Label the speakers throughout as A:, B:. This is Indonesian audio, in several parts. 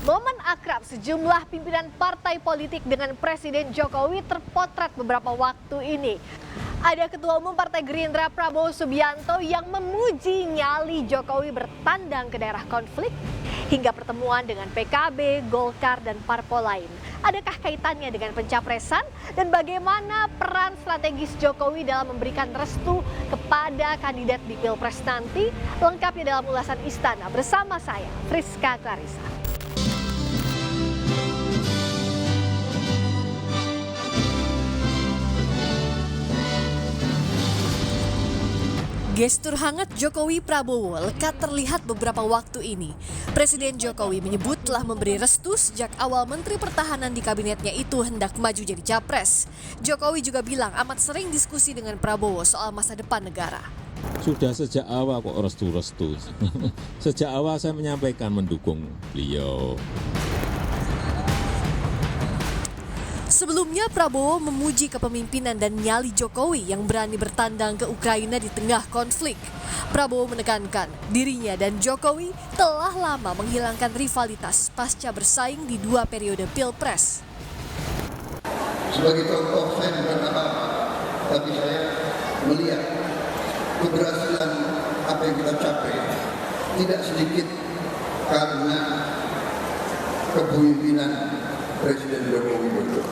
A: Momen akrab sejumlah pimpinan partai politik dengan Presiden Jokowi terpotret beberapa waktu ini. Ada Ketua Umum Partai Gerindra Prabowo Subianto yang memuji nyali Jokowi bertandang ke daerah konflik, hingga pertemuan dengan PKB, Golkar, dan parpol lain. Adakah kaitannya dengan pencapresan dan bagaimana peran strategis Jokowi dalam memberikan restu kepada kandidat di Pilpres nanti? Lengkapnya dalam ulasan Istana bersama saya, Friska Clarissa. Gestur hangat Jokowi Prabowo lekat terlihat beberapa waktu ini. Presiden Jokowi menyebut telah memberi restu sejak awal Menteri Pertahanan di kabinetnya itu hendak maju jadi capres. Jokowi juga bilang amat sering diskusi dengan Prabowo soal masa depan negara.
B: Sudah sejak awal kok restu-restu. Sejak awal saya menyampaikan mendukung beliau.
A: Sebelumnya Prabowo memuji kepemimpinan dan nyali Jokowi yang berani bertandang ke Ukraina di tengah konflik. Prabowo menekankan dirinya dan Jokowi telah lama menghilangkan rivalitas pasca bersaing di dua periode Pilpres.
C: Sebagai contoh saya bukan apa-apa, tapi saya melihat keberhasilan apa yang kita capai tidak sedikit karena kepemimpinan Presiden Joko Widodo.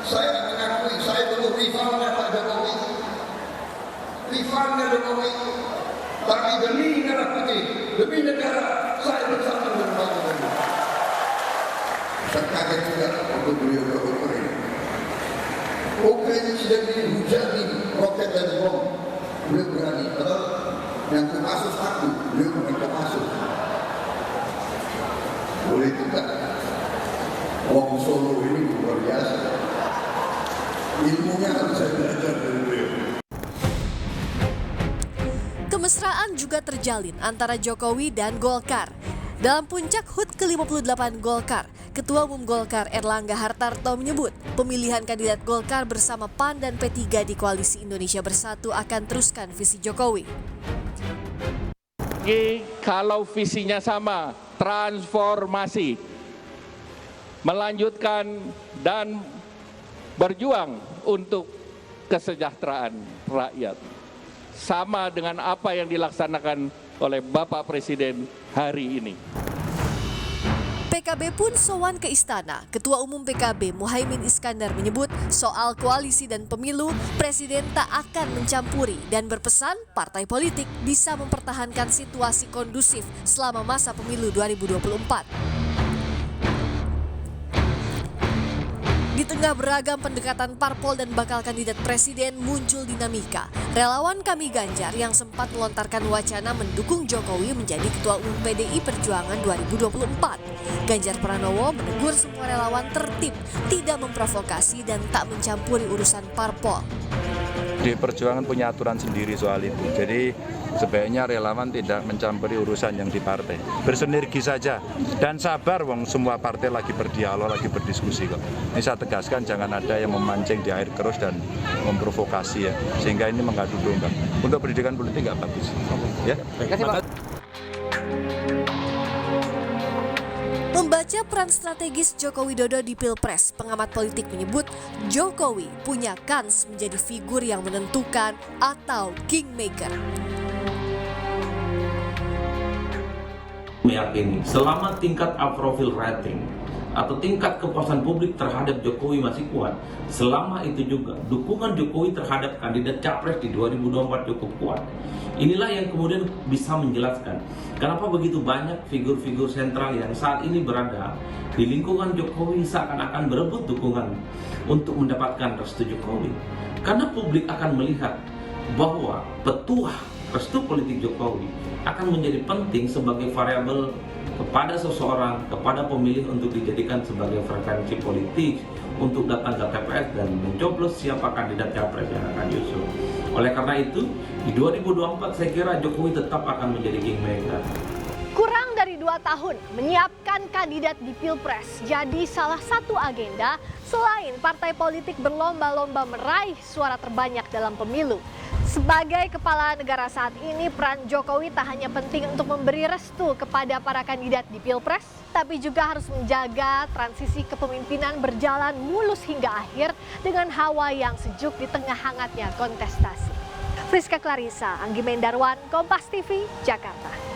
C: Saya mengakui saya belum rivalnya Pak Jokowi, rivalnya Jokowi, tapi demi merah putih, demi negara saya bersama dengan Pak Jokowi. Saya kaget juga untuk beliau ke Ukraina. Ukraina sedang dihujani roket dan bom, beliau berani. Padahal yang Kopassus aku, beliau bukan Kopassus. Boleh juga. Wong Solo ini luar biasa. Ilmunya harus saya belajar dari beliau.
A: Kemesraan juga terjalin antara Jokowi dan Golkar. Dalam puncak HUT ke-58 Golkar, Ketua Umum Golkar Erlangga Hartarto menyebut pemilihan kandidat Golkar bersama PAN dan P3 di Koalisi Indonesia Bersatu akan teruskan visi Jokowi.
D: Kalau visinya sama, transformasi, melanjutkan dan berjuang untuk kesejahteraan rakyat. Sama dengan apa yang dilaksanakan oleh Bapak Presiden hari ini.
A: PKB pun sowan ke istana. Ketua Umum PKB Muhaimin Iskandar menyebut soal koalisi dan pemilu, Presiden tak akan mencampuri dan berpesan partai politik bisa mempertahankan situasi kondusif selama masa pemilu 2024. Di tengah beragam pendekatan parpol dan bakal kandidat presiden muncul dinamika. Relawan Kami Ganjar yang sempat melontarkan wacana mendukung Jokowi menjadi Ketua Umum PDI Perjuangan 2024. Ganjar Pranowo menegur semua relawan tertib, tidak memprovokasi dan tak mencampuri urusan parpol.
E: Di Perjuangan punya aturan sendiri soal itu. Jadi sebaiknya relawan tidak mencampuri urusan yang di partai. Bersinergi saja dan sabar, wong semua partai lagi berdialog, lagi berdiskusi kok. Ini saya tegaskan jangan ada yang memancing di air keruh dan memprovokasi ya. Sehingga ini mengadu domba. Untuk pendidikan politik nggak bagus. Ya.
A: Membaca peran strategis Joko Widodo di Pilpres, pengamat politik menyebut Jokowi punya kans menjadi figur yang menentukan atau kingmaker.
F: Meyakini selama tingkat approval rating atau tingkat kepuasan publik terhadap Jokowi masih kuat, selama itu juga dukungan Jokowi terhadap kandidat capres di 2024 cukup kuat. Inilah yang kemudian bisa menjelaskan kenapa begitu banyak figur-figur sentral yang saat ini berada di lingkungan Jokowi seakan-akan berebut dukungan untuk mendapatkan restu Jokowi. Karena publik akan melihat bahwa petuah restu politik Jokowi akan menjadi penting sebagai variabel kepada seseorang, kepada pemilih untuk dijadikan sebagai frekuensi politik untuk datang ke TPS dan mencoblos siapa kandidat capres yang akan diusung. Oleh karena itu, di 2024 saya kira Jokowi tetap akan menjadi kingmaker.
A: Kurang dari 2 tahun menyiapkan kandidat di Pilpres jadi salah satu agenda selain partai politik berlomba-lomba meraih suara terbanyak dalam pemilu. Sebagai kepala negara saat ini, peran Jokowi tak hanya penting untuk memberi restu kepada para kandidat di Pilpres, tapi juga harus menjaga transisi kepemimpinan berjalan mulus hingga akhir dengan hawa yang sejuk di tengah hangatnya kontestasi. Friska Clarissa, Anggi Mendarwan, Kompas TV, Jakarta.